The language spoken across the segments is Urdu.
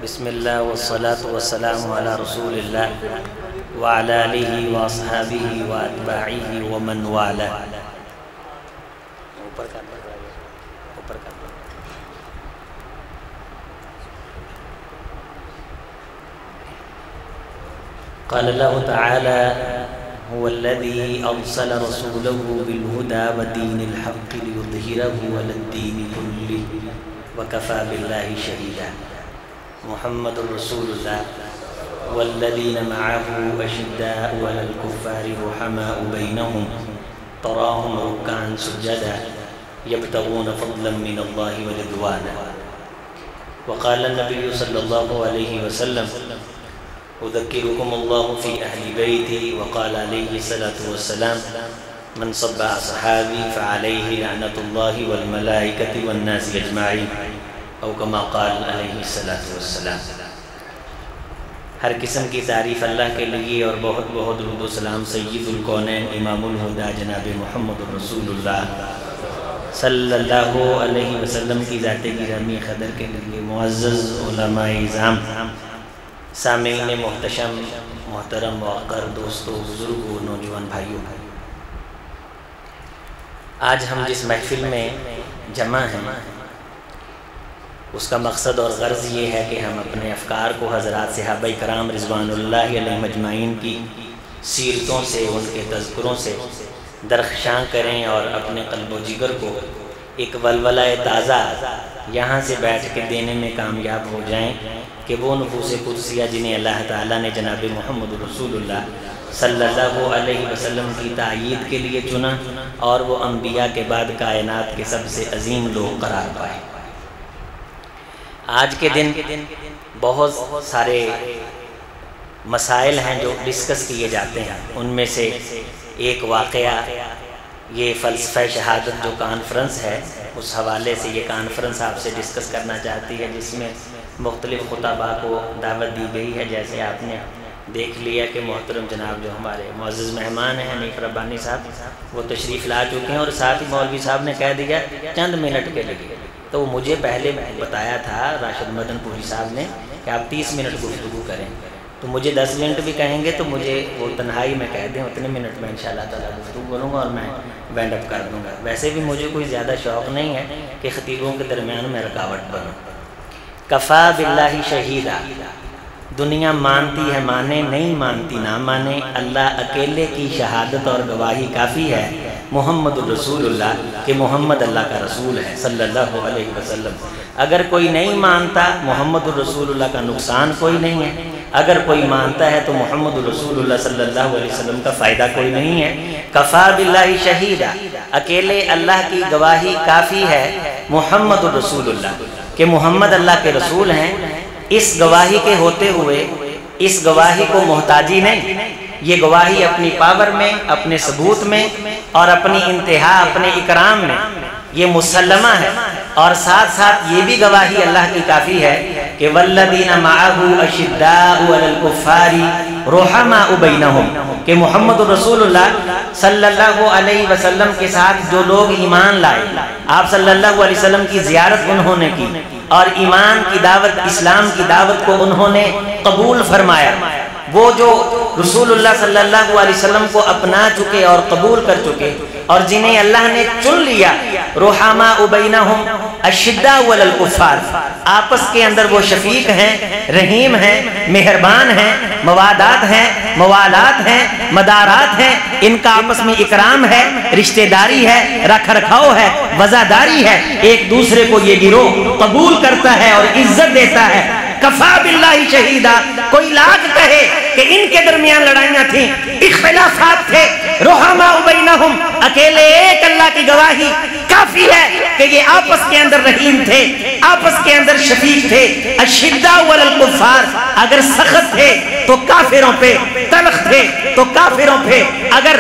بسم اللہ والصلاة والسلام علی رسول اللہ وعلی آلہ واصحابہ واتباعہ ومن والہ۔ قال اللہ تعالی هو الذي أرسل رسوله بالهدى ودين الحق ليظهره على الدين كله وكفى بالله شهيدا۔ محمد رسول الله والذين معه أشداء على الكفار رحماء بينهم تراهم ركعا سجدا يبتغون فضلا من الله ورضوانا۔ وقال النبي صلى الله عليه وسلم اذکرکم اللہ فی اہل بیتی، وقال علیہ الصلاة والسلام من صب اصحابی فعلیہ لعنت اللہ والملائکۃ والناس اجمعین، او کما قال علیہ الصلاة والسلام۔ ہر قسم کی تعریف اللہ کے لیے اور بہت بہت درود و سلام سید الکونین امام الہدیٰ جناب محمد رسول اللہ صلی اللہ علیہ وسلم کی ذات گرامی قدر کے لیے۔ معزز علماء اعظام، سامعین محتشم، محترم وقار دوستو، بزرگو، نوجوان بھائیوں، آج ہم جس محفل میں جمع ہیں اس کا مقصد اور غرض یہ ہے کہ ہم اپنے افکار کو حضرات صحابہ کرام رضوان اللہ علیہم اجمعین کی سیرتوں سے، ان کے تذکروں سے درخشاں کریں اور اپنے قلب و جگر کو ایک ولولہ تازہ یہاں سے بیٹھ کے دینے میں کامیاب ہو جائیں کہ وہ نفوس قدسیہ جنہیں اللہ تعالیٰ نے جناب محمد رسول اللہ صلی اللہ علیہ وسلم کی تائید کے لیے چنا اور وہ انبیاء کے بعد کائنات کے سب سے عظیم لوگ قرار پائے۔ آج کے دن بہت سارے مسائل ہیں جو ڈسکس کیے جاتے ہیں، ان میں سے ایک واقعہ یہ فلسفہ شہادت جو کانفرنس ہے، اس حوالے سے یہ کانفرنس آپ سے ڈسکس کرنا چاہتی ہے، جس میں مختلف خطباء کو دعوت دی گئی ہے۔ جیسے آپ نے دیکھ لیا کہ محترم جناب جو ہمارے معزز مہمان ہیں حنیف ربانی صاحب، وہ تشریف لا چکے ہیں، اور ساتھ ہی مولوی صاحب نے کہہ دیا چند منٹ کے لیے۔ تو مجھے پہلے بتایا تھا راشد مدن پوری صاحب نے کہ آپ 30 منٹ گفتگو کریں، تو مجھے 10 منٹ بھی کہیں گے تو مجھے وہ تنہائی میں کہہ دیں اتنے منٹ میں انشاءاللہ تعالیٰ گفتگو کروں گا اور میں وینڈ اپ کر دوں گا۔ ویسے بھی مجھے کوئی زیادہ شوق نہیں ہے کہ خطیبوں کے درمیان میں رکاوٹ بنوں۔ کفا باللہ شہیدہ، دنیا مانتی ہے مانے، نہیں مانتی نہ مانے، اللہ اکیلے کی شہادت اور گواہی کافی ہے محمد رسول اللہ کہ محمد اللہ کا رسول ہے صلی اللہ علیہ وسلم۔ اگر کوئی نہیں مانتا محمد رسول اللہ کا نقصان کوئی نہیں ہے، اگر کوئی مانتا ہے تو محمد رسول اللہ صلی اللہ علیہ وسلم کا فائدہ کوئی نہیں ہے۔ کفا باللہ شہیدہ، اکیلے اللہ کی گواہی کافی ہے محمد رسول اللہ کہ محمد اللہ کے رسول ہیں۔ اس گواہی کے ہوتے ہوئے اس گواہی کو محتاجی نہیں، یہ گواہی اپنی پاور میں، اپنے ثبوت میں اور اپنی انتہا، اپنے اکرام میں یہ مسلمہ ہے، اور ساتھ ساتھ یہ بھی گواہی اللہ کی کافی ہے کہ والذین معہ اشداء علی الکفار رحماء بینہم، کہ محمد رسول اللہ صلی اللہ علیہ وسلم کے ساتھ جو لوگ ایمان لائے، آپ صلی اللہ علیہ وسلم کی زیارت انہوں نے کی اور ایمان کی دعوت، اسلام کی دعوت کو انہوں نے قبول فرمایا، وہ جو رسول اللہ صلی اللہ علیہ وسلم کو اپنا چکے اور قبول کر چکے اور جنہیں اللہ نے چن لیا، رحماء بینہم اشداء علی الکفار، آپس کے اندر وہ شفیق ہیں، رحیم ہیں، مہربان ہیں، موادات ہیں، موالات ہیں، مدارات ہیں، ان کا آپس میں اکرام ہے، رشتہ داری ہے، رکھ رکھاؤ ہے، وزاداری ہے، ایک دوسرے کو یہ گروہ قبول کرتا ہے اور عزت دیتا ہے۔ کفا باللہ شہیدہ، کوئی لاکھ کہے کہ ان کے درمیان لڑائیاں تھیں، اختلافات تھے، رحماء بینہم، اکیلے ایک اللہ کی گواہی کافی ہے کہ یہ آپس کے اندر رحیم تھے، آپس کے اندر شفیق تھے۔ اشداء علی الکفار، اگر سخت تھے تو کافروں پہ، تلخ تھے تو کافروں پہ، اگر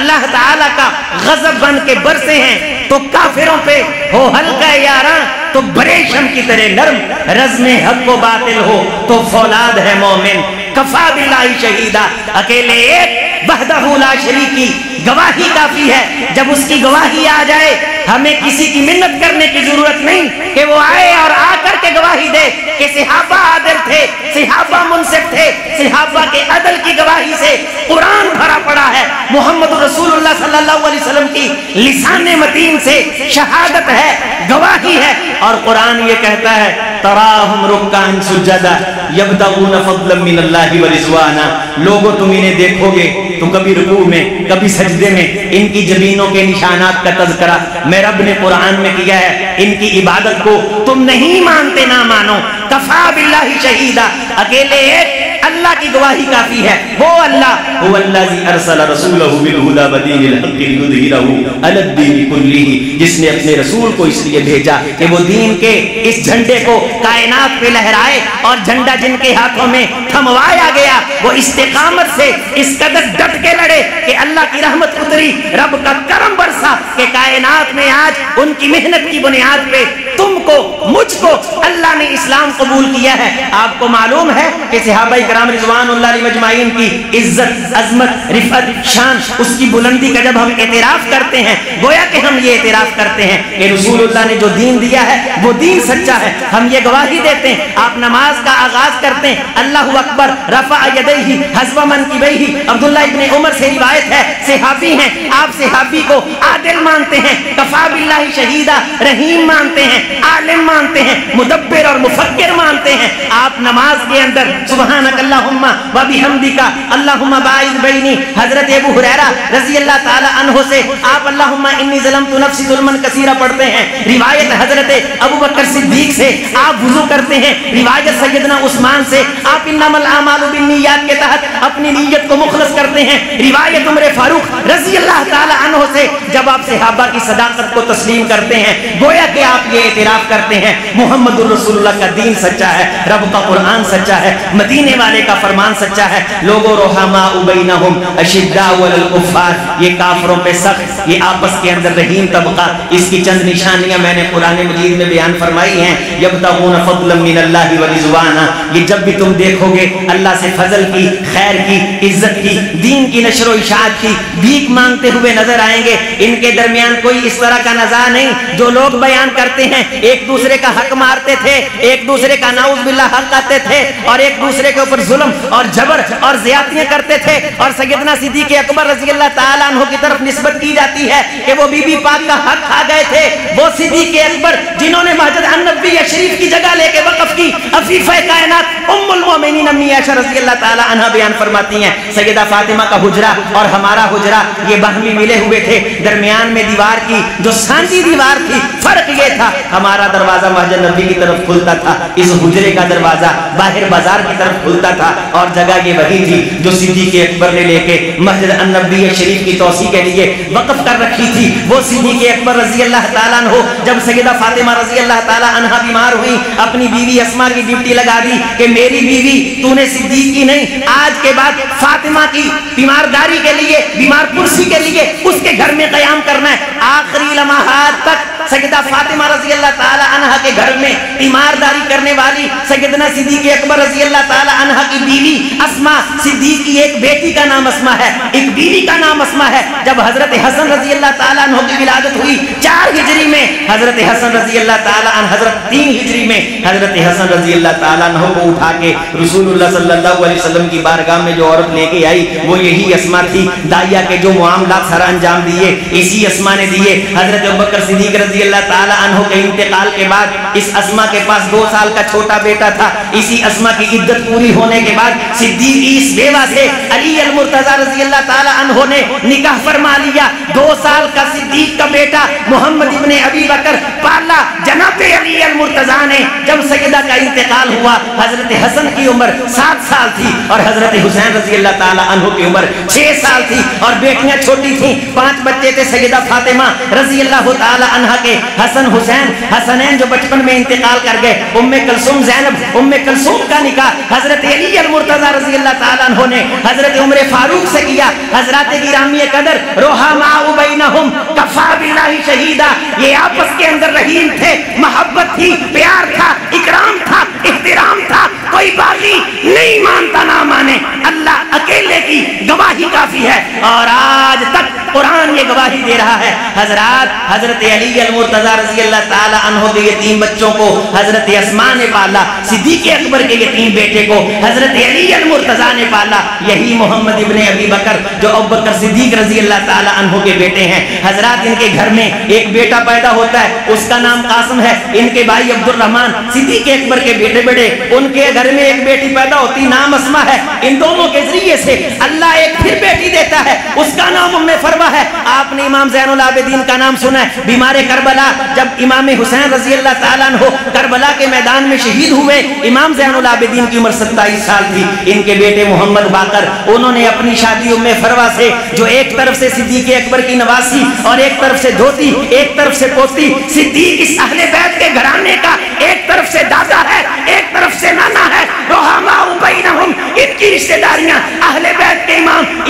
اللہ تعالیٰ کا غضب بن کے برسے ہیں تو کافروں پہ ہو ہلکا یاراں تو بریشم کی طرح نرم، رزم حق و باطل ہو تو فولاد ہے مومن۔ کفا باللہ شہیدہ، اکیلے ایک وحدہ لا شریکی گواہی کافی ہے۔ جب اس کی گواہی آ جائے ہمیں کسی کی منت کرنے کی ضرورت نہیں کہ وہ آئے اور آ کر کے گواہی دے کہ صحابہ عادل تھے, صحابہ منصف تھے, صحابہ کے عدل کی گواہی سے قرآن بھرا پڑا ہے. محمد رسول اللہ صلی اللہ علیہ وسلم کی لسان متین سے شہادت ہے, گواہی ہے. اور قرآن یہ کہتا ہے تراہم رکعا سجدا یبتغون فضلا من اللہ ورضوانا. لوگوں تم انہیں دیکھو گے تو کبھی رکوع میں کبھی سجدے میں ان کی جبینوں کے نشانات کا تذکرہ میں رب نے قرآن میں کیا ہے. ان کی عبادت کو تم نہیں مانتے نہ مانو. کفا باللہ شہیدا, اکیلے ایک اللہ کی گواہی کافی ہے. وہ اللہ هو الذی ارسل رسولہ بالہدی ودین الحق لیظہرہ علی الدین کلہ, جس نے اپنے رسول کو اس لیے بھیجا کہ وہ دین کے اس جھنڈے کو کائنات پہ لہرائے. اور جھنڈا جن کے ہاتھوں میں تھموایا گیا وہ استقامت سے اس قدر ڈٹ کے لڑے کہ اللہ کی رحمت اتری, رب کا کرم برسا کہ کائنات میں آج ان کی محنت کی بنیاد پہ تم کو مجھ کو اللہ نے اسلام قبول کیا ہے. آپ کو معلوم ہے کہ صحابہ کرام رضوان اللہ علیہ مجمعین کی عزت, عظمت, رفعت, شان, اس کی بلندی کا جب ہم اعتراف کرتے ہیں گویا کہ ہم یہ اعتراف کرتے ہیں کہ رسول اللہ نے جو دین دیا ہے وہ دین سچا ہے. ہم یہ گواہی دیتے ہیں. آپ نماز کا آغاز کرتے ہیں اللہ اکبر رفع یدیہ حذو منکبیہ. عبداللہ ابن عمر سے روایت ہے, صحابی ہیں, آپ صحابی کو عادل مانتے ہیں, کفا باللہ شہیدا رحیم مانتے ہیں, عالم مانتے ہیں, مدبر اور مفکر مانتے ہیں. آپ نماز کے اندر سبحانک اللہم و بحمدک اللہم باعث بینی, حضرت ابو ہریرہ رضی اللہ تعالی عنہ سے آپ اللہم انی ظلمت نفسی ظلما کثیرا پڑھتے ہیں. روایت حضرت ابو بکر صدیق سے آپ وضو کرتے ہیں. روایت سیدنا عثمان سے آپ انما الاعمال بالنیات کے تحت اپنی نیت کو مخلص کرتے ہیں. روایت عمر فاروق رضی اللہ تعالی عنہ سے جب آپ صحابہ کی صداقت کو تسلیم کرتے ہیں گویا کہ آپ یہ اعتراف کرتے ہیں محمد الرسول اللہ کا دین سچا ہے, رب کا قرآن سچا ہے, مدینے والے کا فرمان سچا ہے. لوگوں رحماء بینہم اشداء علی الکفار, یہ کافروں پہ سخت, یہ آپس کے اندر رحیم طبقہ. اس کی چند نشانیاں میں نے قرآن مجید میں بیان فرمائی ہیں. یبتغون فضلا من اللہ ورضوانا, یہ جب بھی تم دیکھو گے اللہ سے فضل کی, خیر کی, عزت کی, دین کی نشر و اشاعت کی بھیک مانگتے ہوئے نظر آئیں گے. ان کے درمیان کوئی اس طرح کا نزاع نہیں جو لوگ بیان کرتے ہیں ایک دوسرے کا حق مارتے تھے, ایک دوسرے کا نعوذ باللہ حق آتے تھے اور ایک دوسرے کے اوپر ظلم اور جبر اور زیادتیاں کرتے تھے. اور سیدنا صدیق اکبر رضی اللہ تعالیٰ عنہ کی طرف نسبت کی جاتی ہے کہ وہ بی بی پاک کا حق کھا گئے تھے. وہ صدیق اکبر جنہوں نے مسجد النبی شریف کی جگہ لے کے وقف کی. عفیفہ کائنات ام المومنین امی عائشہ رضی اللہ تعالیٰ عنہ بیان فرماتی ہیں سیدہ فاطمہ کا حجرہ اور ہمارا حجرہ یہ باہمی ملے ہوئے تھے. درمیان میں دیوار کی جو سانجی دیوار تھی, فرق یہ تھا ہمارا دروازہ مسجد نبی کی طرف کھلتا تھا, اس حجرے کا دروازہ باہر بازار کی طرف کھلتا تھا. اور جگہ یہ وہی تھی جو صدیق اکبر نے لے کے مسجد النبی شریف کی توسیع کے لیے وقف کر رکھی تھی. وہ صدیق اکبر رضی اللہ تعالیٰ عنہ جب سیدہ فاطمہ رضی اللہ تعالیٰ عنہ بیمار ہوئی اپنی بیوی اسماء کی ڈیوٹی لگا دی کہ میری بیوی تو نے صدیق کی نہیں, آج کے بعد فاطمہ کی بیمارداری کے لیے, بیمار پرسی کے لیے اس کے گھر میں قیام کرنا ہے. آخری لمحات تک سیدہ فاطمہ رضی اللہ تعالی عنہ کے گھر میں تیمارداری کرنے والی سیدنا صدیق اکبر رضی اللہ تعالی عنہ کی بیوی اسماء صدیق کی ایک بیٹی کا نام اسماء ہے, ایک بیوی کا نام اسماء ہے. جب حضرت حسن رضی اللہ تعالی عنہ کی ولادت ہوئی 4 ہجری میں, حضرت حسن رضی اللہ تعالی عنہ, حضرت 3 ہجری میں حضرت حسن رضی اللہ تعالی عنہ کو اٹھا کے رسول اللہ صلی اللہ علیہ وسلم کی بارگاہ میں جو عورت لے کے آئی وہ یہی اسماء تھی. داعیہ کے جو معاملات سر انجام دیے اسی اسماء نے دیے. حضرت ابوبکر صدیق رضی اللہ تعالی عنہ کے انتقال کے بعد اس اسماء کے پاس 2 سال کا چھوٹا بیٹا تھا. اسی اسماء کی عدت پوری ہونے کے بعد صدیق اس بیوہ سے علی المرتضی رضی اللہ تعالی عنہ نے نکاح فرما لیا. 2 سال کا صدیق کا بیٹا محمد ابن ابی بکر پالا جناب علی المرتضی نے. جب سیدہ کا انتقال ہوا حضرت حسن کی عمر 7 سال تھی اور حضرت حسین رضی اللہ تعالی عنہ کی عمر 6 سال تھی اور بیٹیاں چھوٹی تھیں. 5 بچے تھے سیدہ فاطمہ رضی اللہ تعالی عنہ کے, حسن حسین, حسنین جو بچپن میں انتقال کر گئے. ام کلثوم زینب, ام کلثوم کا نکاح حضرت علی المرتضی رضی اللہ تعالی عنہ نے حضرت عمر فاروق سے کیا. حضرات گرامی قدر رحماء بینہم کفا باللہ شہیدا, یہ آپس کے اندر رحیم تھے, محبت تھی, پیار تھا, اکرام تھا, احترام تھا. کوئی باقی نہیں مانتا نہ مانے, اللہ اکیلے کی گواہی کافی ہے. اور آج تک قرآن یہ گواہی دے رہا ہے. حضرات حضرت علی المرتضیٰ رضی اللہ تعالی عنہ کے یتیم بچوں کو حضرت اسماء نے پالا، صدیق اکبر کے یتیم بیٹے کو حضرت علی المرتضیٰ نے پالا، یہی محمد ابن ابی بکر جو ابو بکر صدیق رضی اللہ تعالی عنہ کے بیٹے ہیں۔ حضرات ان کے گھر میں ایک بیٹا پیدا ہوتا ہے، اس کا نام قاسم ہے۔ ان کے بھائی عبد الرحمن صدیق اکبر کے بیٹے بڑے، ان کے گھر میں ایک بیٹی پیدا ہوتی، نام اسماء ہے۔ ان دونوں کے ذریعے سے اللہ ایک پھر بیٹی دیتا ہے، اس کا نام ام فروہ ہے۔ آپ نے امام زین العابدین کا نام سنا ہے، بیمار کربلا جب امام حسین رضی اللہ تعالیٰ عنہ کربلا کے میدان میں شہید ہوئے، امام زین العابدین کی عمر 27 سال تھی۔ ان کے بیٹے محمد باقر، انہوں نے اپنی شادی ام فروہ سے، جو ایک طرف سے صدیق اکبر کی نواسی اور ایک طرف سے دھوتی، ایک طرف سے پوتی، صدیق اس اہل بیت کے گھرانے کا ایک طرف سے دادا ہے، ایک طرف سے نانا ہے، رحماء بینہم، ان کی رشتہ داریاں اہل بیت کے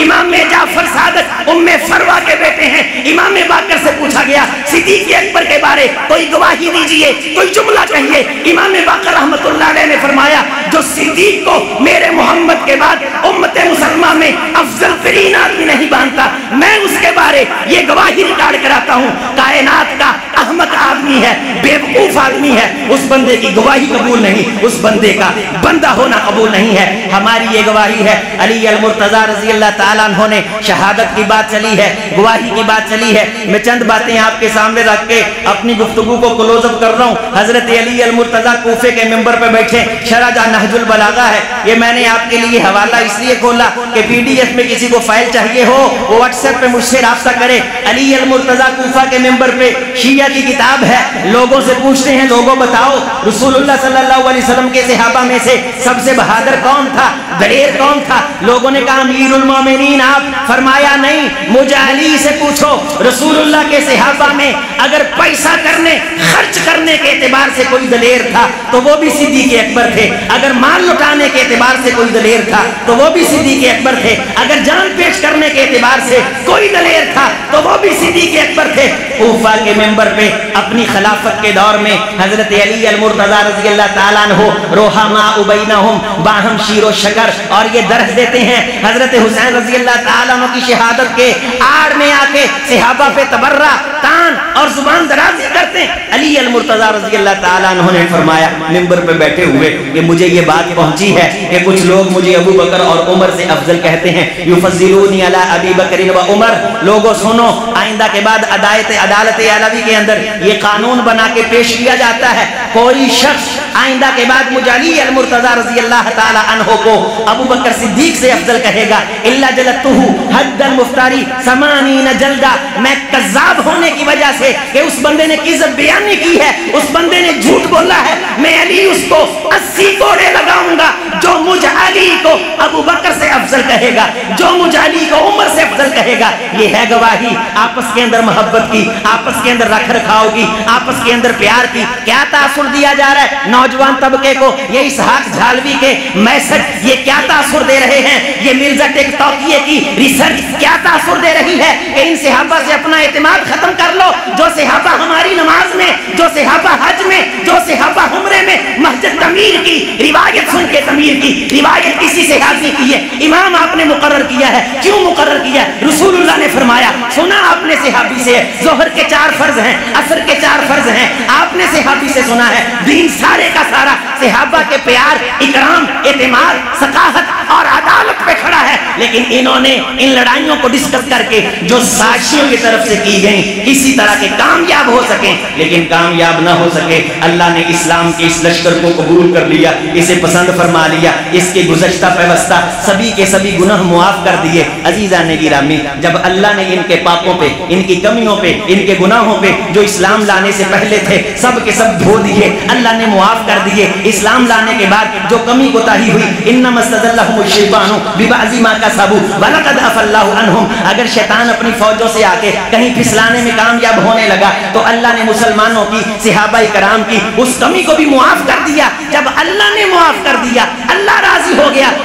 امام جعفر صادق ام فروہ کے بیٹے ہیں۔ امام باقر سے پوچھا گیا صدیق اکبر کے بارے کوئی گواہی دیجئے، کوئی جملہ کہیے۔ امام باقر رحمت اللہ علیہ نے فرمایا جو صدیق کو میرے محمد کے بعد امت مسلمہ میں افضل ترین آدمی نہیں مانتا، میں اس کے بارے یہ گواہی ریکارڈ کراتا ہوں، کائنات کا احمق آدمی ہے، بے وقوف آدمی ہے، اس بندے کی گواہی قبول نہیں، اس بندے کا بندہ ہونا قبول نہیں ہے۔ ہماری یہ گواہی ہے۔ علی المرتضیٰ رضی اللہ تعالیٰ عنہ نے شہادت کی بات چلی ہے، گواہی کی بات چلی ہے۔ میں چند باتیں آپ کے سامنے رکھ کے اپنی گفتگو کو کلوز اپ کر رہا ہوں۔ حضرت علی المرتضیٰ کوفے کے ممبر پہ بیٹھے، شرح جہاں نہج البلاغہ ہے، یہ میں نے آپ کے لیے حوالہ اس لیے کھولا کہ پی ڈی ایف میں کسی کو فائل چاہیے ہو وہ واٹس ایپ پہ مجھ سے رابطہ کرے۔ علی المرتضیٰ کوفہ کے ممبر پہ شیعہ کی کتاب ہے، لوگوں سے پوچھتے ہیں لوگوں بتاؤ رسول اللہ صلی اللہ علیہ وسلم کے صحابہ میں سے سب سے بہادر کون تھا، دلیر کون تھا؟ لوگوں نے کہا امیر المومنین آپ۔ فرمایا نہیں، مجھے علی سے پوچھو رسول اللہ کے صحابہ میں اگر پیسہ کرنے خرچ کرنے کے اعتبار سے کوئی دلیر تھا تو وہ بھی صدیق اکبر تھے، اگر مال لٹانے کے اعتبار سے کوئی دلیر تھا تو وہ بھی صدیق اکبر تھے، اگر جان پیش کرنے کے اعتبار سے کوئی دلیر تھا تو وہ بھی صدیق اکبر تھے۔ کوفہ کے ممبر پہ اپنی خلافت کے دور میں حضرت علی المرتضیٰ رضی اللہ تعالیٰ عنہ رحماء بینہم، باہم شیر و شکر، اور یہ درس دیتے ہیں حضرت حسین رضی اللہ تعالیٰ عنہ کی شہادت کے آڑ میں آ کے صحابہ پہ تبرہ، تان اور زبان درازی کرتے ہیں۔ علی المرتضیٰ رضی اللہ تعالیٰ عنہ نے فرمایا ممبر پہ بیٹھے ہوئے کہ مجھے یہ بات پہنچی ہے کہ کچھ لوگ مجھے ابو بکر اور عمر سے افضل کہتے ہیں، یفضلونی علی ابی بکر و عمر۔ لوگوں سنو، آئندہ کے بعد عدالت علوی کے اندر یہ قانون بنا کے پیش کیا جاتا ہے، کوئی شخص آئندہ کے بعد مجھے علی المرتضیٰ رضی اللہ تعالیٰ عنہ کو ابو بکر صدیق سے افضل کہے گا، الا جلدتہ حد المفتری 80 جلدہ، میں کذاب ہونے کی وجہ سے کہ اس بندے نے کذب بیانی کی ہے، اس بندے نے جھوٹ بولا ہے، میں علی اس کو 80 کوڑے لگاؤں گا جو مجھ علی کو ابو بکر سے افضل کہے گا، جو مجھ علی کو عمر سے افضل کہے گا۔ یہ ہے گواہی آپس کے اندر محبت کی، آپس کے اندر رکھ رکھاؤ کی، آپس کے اندر پیار کی۔ کیا تاثر دیا جا رہا ہے نوجوان طبقے کو؟ یہ اسحاق جھالوی کے میسج یہ کیا تاثر دے رہے ہیں؟ یہ مرزا ٹیک توقیہ کی ریسرچ کیا تاثر دے رہی ہے کہ ان صحابہ سے اپنا اعتماد ختم کر لو؟ جو صحابہ ہماری نماز میں، جو صحابہ حج میں، جو صحابہ عمرے میں مسجد تعمیر کی روایت سن کے تعمیر کی، روایت کسی صحابی کی ہے، امام آپ نے مقرر کیا ہے۔ کیوں مقرر کیا؟ رسول اللہ نے فرمایا، سنا آپ نے صحابی سے، ظہر کے 4 فرض ہیں، عصر کے 4 فرض ہیں، آپ نے صحابی سے سنا ہے۔ دین سارے کا سارا صحابہ کے پیار، اکرام، اعتماد، ثقافت اور عدالت پہ کھڑا ہے، لیکن انہوں نے ان لڑائیوں کو ڈسکس کر کے جو سازشوں کی طرف سے کی گئیں کسی طرح کے کامیاب ہو سکیں، لیکن کامیاب نہ ہو سکے۔ اللہ نے اسلام کے اس لشکر کو قبول کر لیا، اسے پسند فرما لیا، اس کے گزشتہ پیوستہ سبھی کے سبھی گناہ معاف کر دیے۔ عزیزان گرامی، جب اللہ نے ان کے پاپوں پہ، ان کی کمیوں پہ، ان کے گناہوں پہ جو اسلام لانے سے پہلے تھے سب کے سب دھو دیے، اللہ نے معاف کر دیے۔ اسلام لانے کے بعد جو کمی کوتاہی ہوئی، انما استزلهم الشیطان ببعض ما کسبوا ولقد عفا اللہ عنہم، اگر شیطان اپنی فوجوں سے آ کے کہیں پھسلانے میں کامیاب ہونے لگا تو اللہ نے مسلمانوں کی، صحابہ کرام کی اس کمی کو بھی معاف کر دیا۔ جب اللہ نے معاف کر دیا، اللہ راضی ہو گیا،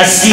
80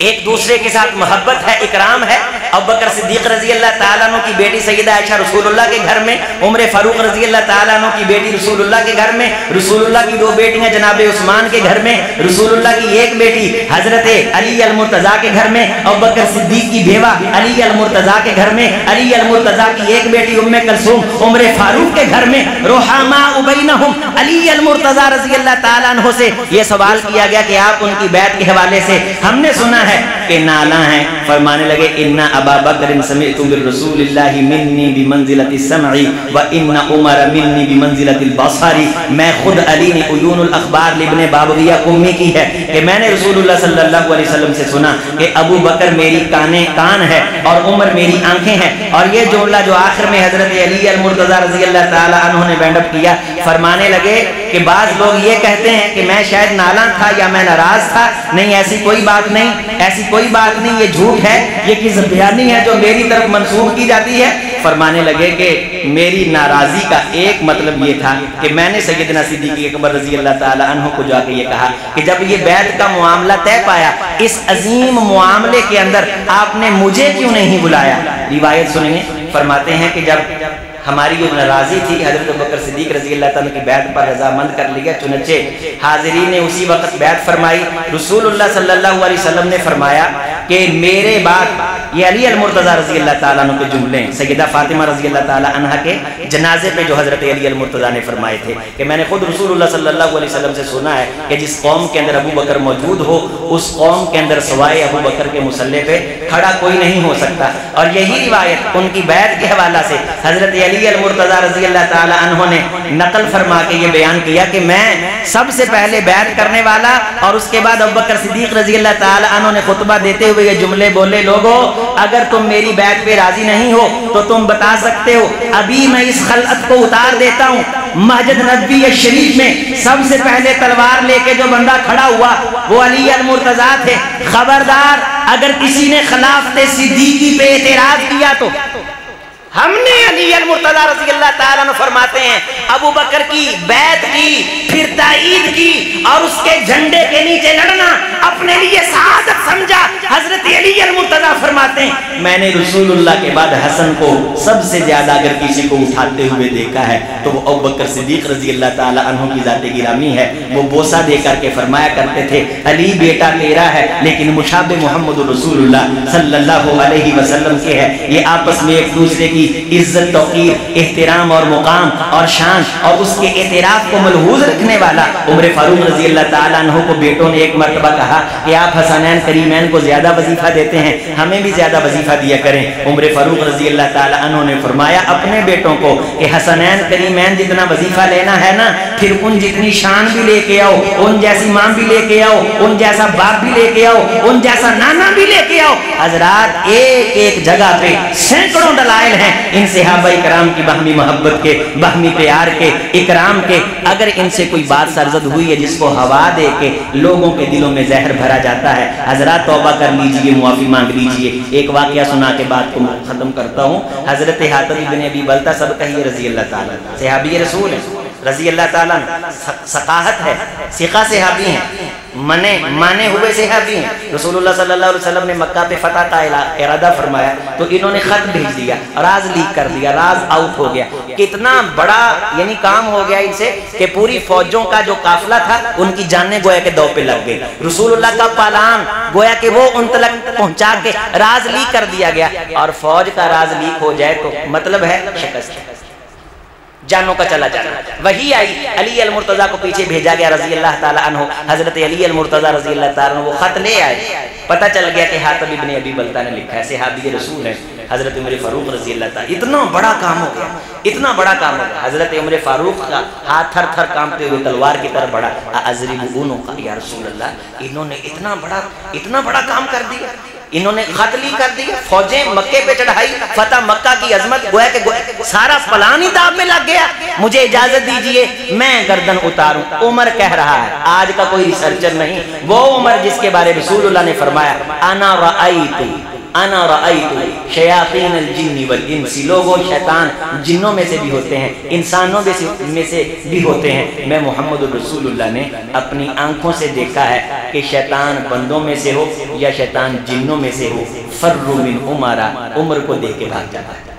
ایک دوسرے کے ساتھ محبت ہے، اکرام ہے۔ ابو بکر صدیق رضی اللہ تعالیٰ عنہ کی بیٹی سیدہ عائشہ رسول اللہ کے گھر میں، عمر فاروق رضی اللہ تعالیٰ عنہ کی بیٹی رسول اللہ کے گھر میں، رسول اللہ کی 2 بیٹیاں جناب عثمان کے گھر میں، رسول اللہ کی 1 بیٹی حضرت علی المرتضیٰ کے گھر میں، ابو بکر صدیق کی بیوہ علی المرتضیٰ کے گھر میں، علی المرتضیٰ کی 1 بیٹی ام کلثوم عمر فاروق کے گھر میں، رحماء بینہم علی المرتضیٰ رضی اللہ تعالیٰ عنہ سے یہ سوال کیا گیا کہ آپ ان کی بیعت کے حوالے سے ہم نے سنا ہے کہ نالا ہیں، فرمانے لگے ان ابا بکر سمعت بالرسول اللہ منی بمنزلۃ السمع و ان عمر منی بمنزلۃ البصر۔ میں خود علی نے عیون الاخبار لابن بابویہ امی کی ہے کہ میں نے رسول اللہ صلی اللہ علیہ وسلم سے سنا کہ ابو بکر میری کان ہے اور عمر میری آنکھیں ہیں۔ اور یہ جملہ جو آخر میں حضرت علی المرتضیٰ رضی اللہ تعالی عنہ نے بینڈ اپ کیا، فرمانے لگے کہ بعض لوگ یہ کہتے ہیں کہ میں شاید نالاں تھا یا میں ناراض تھا، نہیں ایسی کوئی بات نہیں، ایسی کوئی بات نہیں، یہ جھوٹ ہے، یہ کس بیانی ہے جو میری طرف منسوب کی جاتی ہے۔ فرمانے لگے کہ میری ناراضی کا ایک مطلب یہ تھا کہ میں نے سیدنا صدیق اکبر رضی اللہ تعالی عنہ کو جا کے یہ کہا کہ جب یہ بیعت کا معاملہ طے پایا، اس عظیم معاملے کے اندر آپ نے مجھے کیوں نہیں بلایا؟ روایت سنیں، فرماتے ہیں کہ جب ہماری جو ناراضی تھی حضرت ابوبکر صدیق رضی اللہ تعالیٰ کی بیعت پر رضامند کر لیا، چنانچہ حاضرین نے اسی وقت بیعت فرمائی۔ رسول اللہ صلی اللہ علیہ وسلم نے فرمایا کہ میرے بعد یہ علی المرتضیٰ رضی اللہ تعالیٰ عنہ کے جملے سیدہ فاطمہ رضی اللہ تعالیٰ عنہ کے جنازے پہ جو حضرت علی المرتضیٰ نے فرمائے تھے کہ میں نے خود رسول اللہ صلی اللہ علیہ وسلم سے سنا ہے کہ جس قوم کے اندر ابو بکر موجود ہو اس قوم کے اندر سوائے ابو بکر کے مصلی پہ کھڑا کوئی نہیں ہو سکتا۔ اور یہی روایت ان کی بیعت کے حوالہ سے حضرت علی المرتضیٰ رضی اللہ تعالیٰ عنہ نے نقل فرما کے یہ بیان کیا کہ میں سب سے پہلے بیعت کرنے والا، اور اس کے بعد ابوبکر صدیق رضی اللہ تعالیٰ عنہ نے خطبہ دیتے ہوئے یہ جملے بولے، لوگو اگر تم میری بیعت پہ راضی نہیں ہو تو تم بتا سکتے ہو، ابھی میں اس خلعت کو اتار دیتا ہوں۔ مسجد نبوی شریف میں سب سے پہلے تلوار لے کے جو بندہ کھڑا ہوا وہ علی المرتضیٰ تھے۔ خبردار اگر کسی نے خلافت صدیقی پہ اعتراض کیا تو ہم نے علی المرتضیٰ رضی اللہ تعالیٰ عنہ فرماتے ہیں ابو بکر کی بیعت کی، پھر تائید کی، اور اس کے جھنڈے کے نیچے لڑنا اپنے لیے سعادت سمجھا۔ حضرت علی المرتضیٰ فرماتے ہیں میں نے رسول اللہ کے بعد حسن کو سب سے زیادہ اگر کسی کو اٹھاتے ہوئے دیکھا ہے تو وہ ابو بکر صدیق رضی اللہ تعالیٰ عنہ کی ذات گرامی ہے۔ وہ بوسہ دے کر کے فرمایا کرتے تھے علی بیٹا تیرا ہے لیکن مشابہ محمد رسول اللہ صلی اللہ علیہ وسلم کے ہے۔ یہ آپس میں ایک دوسرے کی عزت، توقیر، احترام اور مقام اور شان اور اس کے اعتراف کو ملحوظ رکھنے والا عمر فاروق رضی اللہ تعالیٰ عنہ کو بیٹوں نے ایک مرتبہ کہا کہ آپ حسنین کریمین کو زیادہ وظیفہ دیتے ہیں، ہمیں بھی زیادہ وظیفہ دیا کریں۔ عمر فاروق رضی اللہ تعالیٰ عنہ نے فرمایا اپنے بیٹوں کو کہ حسنین کریمین جتنا وظیفہ لینا ہے نا، پھر ان جتنی شان بھی لے کے آؤ، ان جیسی ماں بھی لے کے آؤ، ان جیسا باپ بھی لے کے آؤ، ان جیسا نانا بھی لے کے آؤ۔ حضرات ایک ایک جگہ پہ سینکڑوں دلائل ہیں ان صحابہ اکرام کی باہمی محبت کے، باہمی پیار کے، اکرام کے۔ اگر ان سے کوئی بات سرزد ہوئی ہے جس کو ہوا دے کے لوگوں کے دلوں میں زہر بھرا جاتا ہے، حضرات توبہ کر لیجئے، معافی مانگ لیجئے۔ ایک واقعہ سنا کے بات کو ختم کرتا ہوں۔ حضرت حاتب بن ابی بلتہ سب کہیے رضی اللہ تعالیٰ، صحابی رسول ہے رضی اللہ تعالیٰ، ثقاہت ہے، ثقہ صحابی ہیں، مانے ہوئے صحابی ہیں۔ رسول اللہ صلی اللہ علیہ وسلم نے مکہ پہ فتح کا ارادہ فرمایا تو انہوں نے خط بھیج دیا، راز لیک کر دیا، راز آؤٹ ہو گیا۔ کتنا بڑا یعنی کام ہو گیا ان سے کہ پوری فوجوں کا جو قافلہ تھا ان کی جانیں گویا کے دو پہ لگ گئی۔ رسول اللہ کا پالان گویا کہ وہ ان تک پہنچا کے راز لیک کر دیا گیا، اور فوج کا راز لیک ہو جائے تو مطلب ہے شکست، جانوں کا چلا جانا۔ وہی آئی، علی المرتضیٰ کو پیچھے بھیجا گیا رضی اللہ تعالیٰ عنہ۔ حضرت علی المرتضیٰ رضی اللہ تعالیٰ عنہ وہ خط لے آئے، پتہ چل گیا کہ حاتب ابن ابی بلتہ نے لکھا ہے، صحابی رسول ہے حضرت عمر فاروق رضی اللہ تعالیٰ۔ اتنا بڑا کام ہو گیا، اتنا بڑا کام ہو گیا۔ حضرت عمر فاروق کا ہاتھ تھر تھر کانپتے ہوئے تلوار کی طرف بڑھا، اضرب عنقا یا رسول اللہ، انہوں نے اتنا بڑا کام کر دیا، انہوں نے خط لی کر دیا، فوجیں مکے پہ چڑھائی، فتح مکہ کی عظمت، گویا کہ سارا پلان ہی داغ میں لگ گیا۔ مجھے اجازت دیجئے میں گردن اتاروں۔ عمر کہہ رہا ہے، آج کا کوئی ریسرچر نہیں، وہ عمر جس کے بارے رسول اللہ نے فرمایا انا رأیت انا رأیت شیاطین الجن والانس، لوگوں شیطان جنوں میں سے بھی ہوتے ہیں انسانوں میں سے بھی ہوتے ہیں، میں محمد رسول اللہ نے اپنی آنکھوں سے دیکھا ہے کہ شیطان بندوں میں سے ہو یا شیطان جنوں میں سے ہو، فر من عمر، عمر کو دیکھ کے بھاگ جاتا ہے۔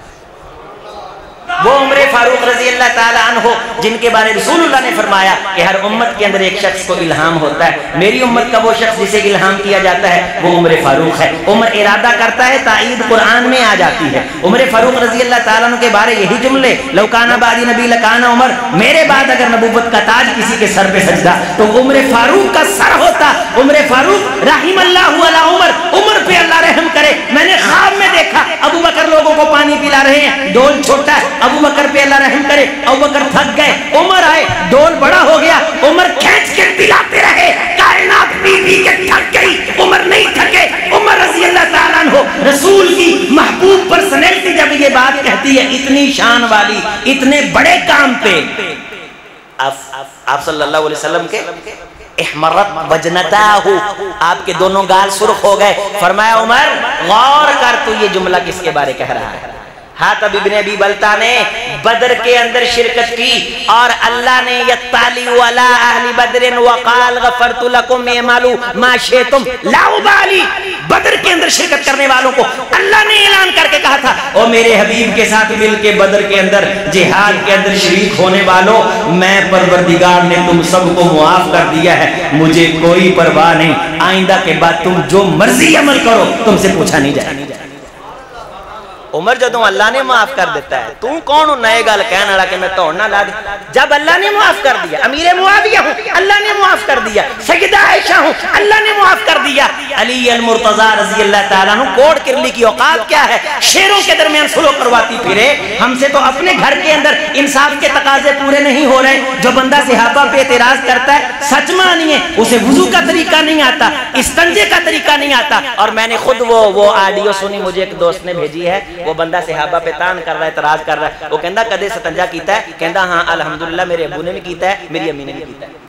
وہ عمر فاروق رضی اللہ تعالیٰ عنہ جن کے بارے رسول اللہ نے فرمایا کہ ہر امت کے اندر ایک شخص کو الہام ہوتا ہے، میری امت کا وہ شخص جسے الہام کیا جاتا ہے وہ عمر فاروق ہے۔ عمر ارادہ کرتا ہے، تائید قرآن میں آ جاتی ہے۔ عمر فاروق رضی اللہ تعالیٰ عنہ کے بارے یہی جملے، لو کان بعدی نبی لکان عمر، میرے بعد اگر نبوت کا تاج کسی کے سر پہ سجدہ تو عمر فاروق کا سر ہوتا۔ عمر فاروق رحم اللہ علی عمر، عمر پہ اللہ رحم کرے، میں نے خواب میں دیکھا ابو بکر لوگوں کو پانی پلا رہے ہیں، ڈول چھوٹا ہے، ابو بکر پہ اللہ رحم کرے، ابو بکر تھک گئے، عمر آئے، ڈول بڑا ہو گیا، عمر کھینچ کے پلاتے رہے، کائنات پی پی کے تھک گئی، عمر نہیں تھکے۔ عمر رضی اللہ تعالیٰ عنہ رسول کی محبوب پرسنالٹی جب یہ بات کہتی ہے، اتنی شان والی، اتنے بڑے کام پہ آپ صلی اللہ علیہ وسلم کے احمرت وجنتاہ، آپ کے دونوں گال سرخ ہو گئے، فرمایا عمر غور کر، تو یہ جملہ کس کے بارے کہہ رہا ہے؟ حاتب ابن ابی بلتا نے بدر کے اندر شرکت کی اور اللہ نے یطالی علی اہل بدر وقال غفرت لکم اعملوا ما شئتم لا ابالی، بدر کے اندر شرکت کرنے والوں کو اللہ نے اعلان کر کے کہا تھا او میرے حبیب کے ساتھ مل کے بدر کے اندر جہاد کے اندر شریک ہونے والوں، میں پروردگار نے تم سب کو معاف کر دیا ہے، مجھے کوئی پرواہ نہیں، آئندہ کے بعد تم جو مرضی عمل کرو تم سے پوچھا نہیں جائے۔ عمر جدوں اللہ نے معاف کر دیتا ہے، تو کون نئے گل کہنے والا کہ میں توڑنا لا دی؟ جب اللہ نے معاف کر دیا، امیر معاویہ ہوں اللہ نے معاف کر دیا، سیدہ عائشہ ہوں اللہ نے معاف کر دیا، علی المرتضی رضی اللہ تعالیٰ عنہ کوڑ کرلی کی اوقات کیا ہے، شیروں کے درمیان سلو کرواتی پھرے، ہم سے تو اپنے گھر کے اندر انصاف کے تقاضے پورے نہیں ہو رہے۔ جو بندہ صحابہ پہ اعتراض کرتا ہے سچ مانیے اسے وضو کا طریقہ نہیں آتا، استنجے کا طریقہ نہیں آتا، اور میں نے خود وہ آڈیو سنی، مجھے ایک دوست نے بھیجی ہے، وہ بندہ صحابہ پہ تان کر رہا ہے، اعتراض کر رہا ہے، وہ کہندا کدے ستنجا کیتا ہے؟ کہندا ہاں الحمدللہ میرے ابو نے بھی کیتا ہے، میری امی نے بھی کیتا ہے۔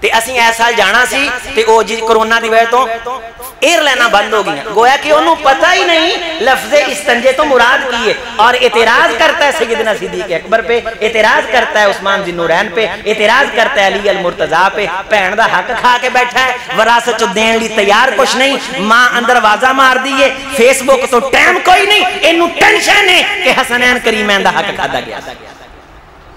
تے اسی اے سال جانا سی تے او جی کرونا دی وجہ تو ایئر لائناں بند ہو گئیاں، گویا کہ انہوں پتہ ہی نہیں لفظ استنجے تو مراد کی ہے، اور اعتراض کرتا ہے سیدنا صدیق اکبر پہ، اعتراض کرتا ہے عثمان ذی النورین پہ، اعتراض کرتا ہے علی المرتضیٰ پہ، بہن دا حق کھا کے بیٹھا ہے، وراثت چ دین لی تیار کچھ نہیں، ماں اندر واضح مار دیئے، فیس بک تو ٹائم کوئی نہیں، انہوں ٹینشن ہے کہ حسنین کریمین دا حق کھادا گیا۔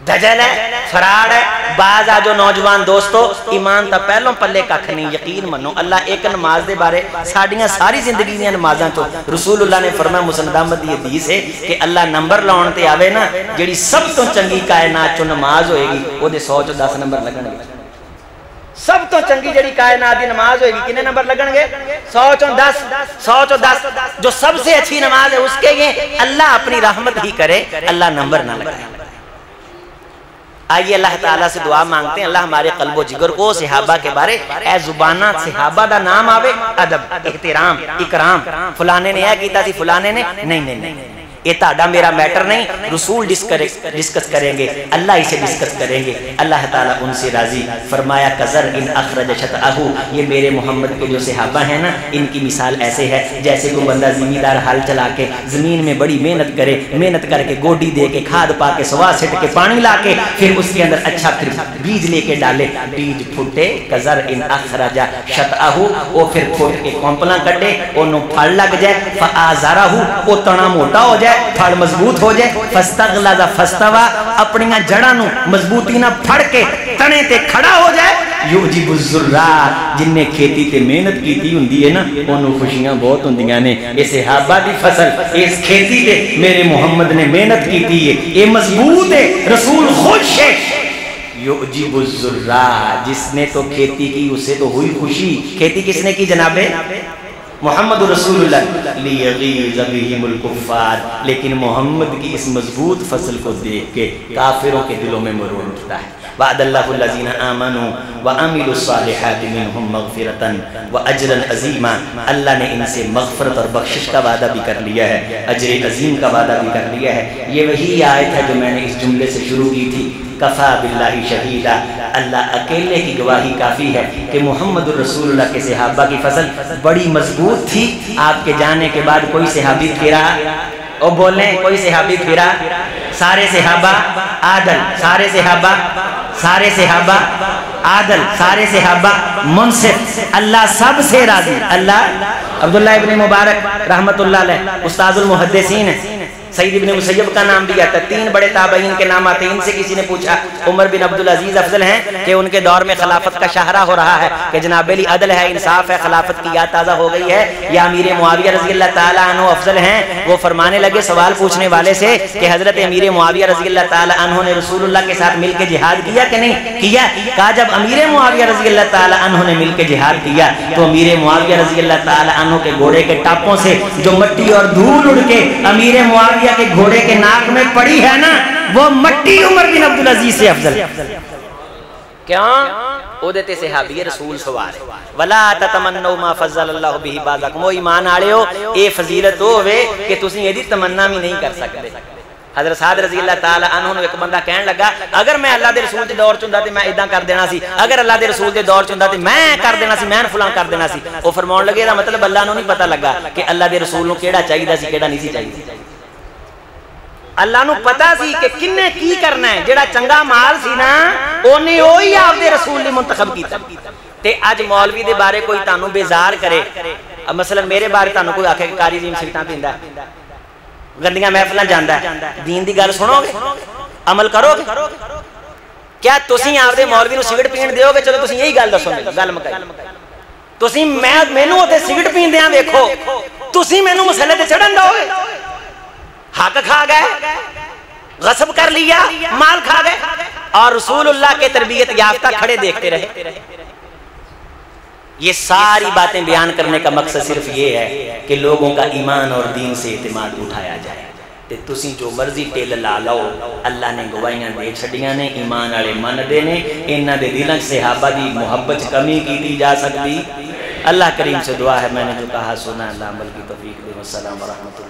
دجل ہے، فراڈ ہے۔ بعض آجو نوجوان دوستو ایمان تا پہلوں پلے ککھ نہیں، یقین منو اللہ ایک نماز دے بارے ساڑیاں ساری زندگی دیا نمازاں تو رسول اللہ نے فرمایا مسند احمد دی حدیث ہے کہ اللہ نمبر لاؤن تے آوے نا، جڑی سب تو چنگی کائنات چو نماز ہوئے گی وہ دے 100 چو 10 نمبر لگن گے۔ سب تو چنگی جڑی کائنات دی نماز ہوئے گی کنے نمبر لگن گے؟ 100 چو 10، 100 چو 10۔ جو سب سے اچھی نماز ہے اس کے یہ اللہ اپنی رحمت ہی کرے، اللہ نمبر نہ لگائے۔ آئیے اللہ تعالیٰ سے دعا مانگتے ہیں اللہ ہمارے قلب و جگر کو صحابہ کے بارے اے زبانہ صحابہ دا نام آوے، ادب، احترام، اکرام، فلانے نے یہ کیتا تھی فلانے نے نہیں، یہ تاڑا میرا میٹر نہیں، رسول ڈسکس کریں گے، اللہ اسے ڈسکس کریں گے، اللہ تعالیٰ ان سے راضی۔ فرمایا کذر ان اخرج شطأہو، یہ میرے محمد کے جو صحابہ ہیں نا ان کی مثال ایسے ہے جیسے کوئی بندہ زمیندار حال چلا کے زمین میں بڑی محنت کرے، محنت کر کے گوڈی دے کے کھاد پا کے سوا سٹ کے پانی لا کے پھر اس کے اندر اچھا پھر بیج لے کے ڈالے، بیج پھٹے، کذر ان اخرج شطأہو، وہ پھر پھٹ کے کمپلاں کٹے، انہوں پھڑ لگ جائے، فآزارہو، وہ تنا موٹا ہو جائے، پھڑ مضبوط ہو جائے، فستغلظ فاستوى، اپنی جڑاں نو مضبوطی نہ پھڑ کے تنے تے کھڑا ہو جائے، یعجب الزراع، جن نے کھیتی تے محنت کیتی ہوندی ہے نا انہوں خوشیاں بہت ہوندیاں نے، یہ صحابہ دی فصل اس کھیتی تے میرے محمد نے محنت کیتی ہے، یہ مضبوط ہے، رسول خوش ہے۔ یعجب الزراع، جس نے تو کھیتی کی اسے تو ہوئی خوشی، کھیتی کس نے کی جناب محمد رسول اللہ، لیغیظ بہم الکفار، لیکن محمد کی اس مضبوط فصل کو دیکھ کے کافروں کے دلوں میں مرور اٹھتا ہے۔ وعد اللہ الذین آمنوا وعملوا الصالحات منہم مغفرتا واجرا عظیما، اللہ نے ان سے مغفرت اور بخشش کا وعدہ بھی کر لیا ہے، اجر عظیم کا وعدہ بھی کر لیا ہے۔ یہ وہی آیت ہے جو میں نے اس جملے سے شروع کی تھی، کفا باللہ شہیدہ، اللہ اکیلے کی گواہی کافی ہے کہ محمد الرسول اللہ کے صحابہ کی فصل بڑی مضبوط مضبوط تھی، آپ کے جانے کے بعد کوئی صحابی پھرا، اور بولیں کوئی صحابی پھرا؟ سارے صحابہ عادل، سارے صحابہ عادل، سارے صحابہ منصف، اللہ سب سے راضی۔ اللہ عبداللہ ابن مبارک رحمت اللہ علیہ استاذ المحدثین ہیں، سعید ابن مسیب کا نام دیا تھا، 3 بڑے تابعین کے نام آتے ہیں۔ ان سے کسی نے پوچھا عمر بن عبدالعزیز افضل ہیں کہ ان کے دور میں خلافت کا شاہراہ ہو رہا ہے کہ جناب علی عدل ہے، انصاف ہے، خلافت کی یاد تازہ ہو گئی ہے، یا امیر معاویہ رضی اللہ تعالیٰ عنہ افضل ہیں؟ وہ فرمانے لگے سوال پوچھنے والے سے کہ حضرت امیر معاویہ رضی اللہ تعالیٰ عنہ نے رسول اللہ کے ساتھ مل کے جہاد کیا کہ نہیں کیا؟ کہا جب امیر معاویہ رضی اللہ تعالیٰ عنہ نے مل کے جہاد کیا تو امیر معاویہ رضی اللہ تعالیٰ عنہ کے گھوڑے کے ٹاپوں سے جو مٹی اور دھول اڑ کے امیر معاویہ کے گھوڑے کے ناک میں پڑی ہے نا، وہ مٹی عمر بن عبدالعزیز سے افضل۔ کیوں؟ او دیتے صحابی رسول سوار ہے۔ وَلَا تَتَمَنَّوْا مَا فَضَّلَ اللَّهُ بِهِ بَعْضَكُمْ، وہ ایمان آڑے ہو، اے فضیلت ہوئے کہ تسی یہ دی تمنا بھی نہیں کر سکتے۔ حضرت سعد رضی اللہ تعالیٰ عنہ نے ایک بندہ کہنے لگا اگر میں اللہ دے رسول دے دور چندہ تے میں ادھا کر دینا سی، اگر اللہ دے رسول دے دور چندہ تے میں کر دینا سی، میں فلان کر دینا سی۔ وہ فرماؤں لگے دا مطلب اللہ نو نہیں پتہ لگا کہ اللہ دے رسول نو کیڑا چاہیے دا سی کیڑا نہیں سی چاہیے۔ اللہ نو پتا سی کہ کنے کی کرنا ہے، جڑا چنگا مال سی نا اونے ہوئی آپ دے رسول نے منتخب کیتا۔ تے آج مولوی دے بارے کوئی تانوں بیزار کرے، مثلا میرے بارے تانوں کوئی آکھے کہ قاری عظیم سیٹاں پیندا ہے، گندیاں محفلاں جاندا ہے، دین دی گل سنو گے، عمل کرو گے؟ کیا تسی آپ دے مولوی نو سگرٹ پین دیو گے؟ چلو تسی یہی گل دسو، گل مکائی۔ تسی مینوں اوتے سگرٹ پیندیاں ویکھو، تسی مینوں مسئلے تے چڑھن دو گے؟ حق کھا گئے، غصب کر لیا، مال کھا گئے، اور رسول اللہ کے تربیت یافتہ کھڑے دیکھتے رہے۔ یہ ساری باتیں بیان کرنے کا مقصد صرف یہ ہے کہ لوگوں کا ایمان اور دین سے اعتماد اٹھایا جائے۔ تے تسی جو مرضی ٹیل لا لو، اللہ نے گوائیاں دے چھڑیاں نے، ایمان والے من دے نے، انہاں دے دلاں صحابہ دی محبت کمی کی جا سکتی؟ اللہ کریم سے دعا ہے میں نے جو کہا سنا اللہ عمل کی توفیق دے۔ والسلام ورحمۃ اللہ۔